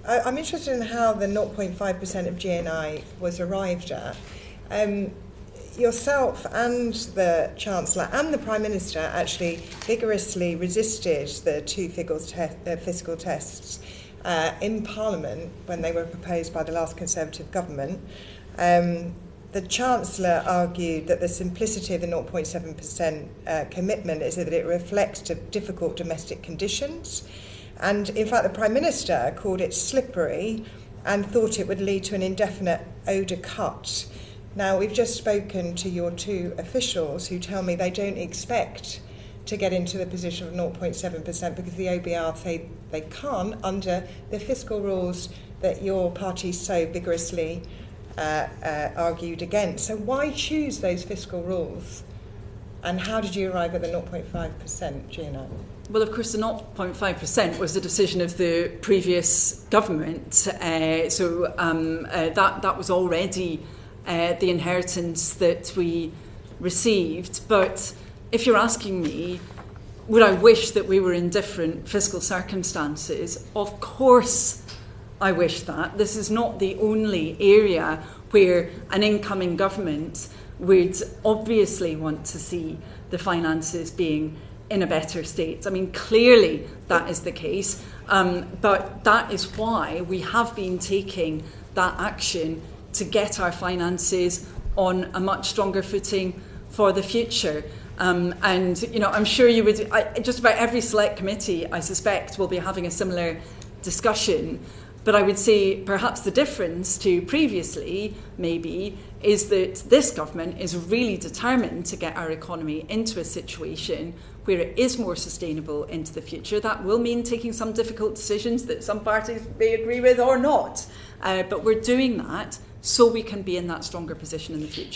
I'm interested in how the 0.5% of GNI was arrived at. Yourself and the Chancellor and the Prime Minister actually vigorously resisted the two fiscal tests in Parliament when they were proposed by the last Conservative government. The Chancellor argued that the simplicity of the 0.7% commitment is that it reflects difficult domestic conditions. And in fact, the Prime Minister called it slippery and thought it would lead to an indefinite ODA cut. Now, we've just spoken to your two officials who tell me they don't expect to get into the position of 0.7% because the OBR say they can't under the fiscal rules that your party so vigorously argued against. So why choose those fiscal rules? And how did you arrive at the 0.5% GNI? Well, of course, the 0.5% was the decision of the previous government. That was already the inheritance that we received. But if you're asking me, would I wish that we were in different fiscal circumstances? Of course I wish that. This is not the only area where an incoming government would obviously want to see the finances being in a better state. I mean, clearly that is the case, but that is why we have been taking that action to get our finances on a much stronger footing for the future. And, you know, I'm sure you would, just about every select committee, I suspect, will be having a similar discussion. But I would say perhaps the difference to previously, maybe, is that this government is really determined to get our economy into a situation where it is more sustainable into the future. That will mean taking some difficult decisions that some parties may agree with or not. But we're doing that so we can be in that stronger position in the future.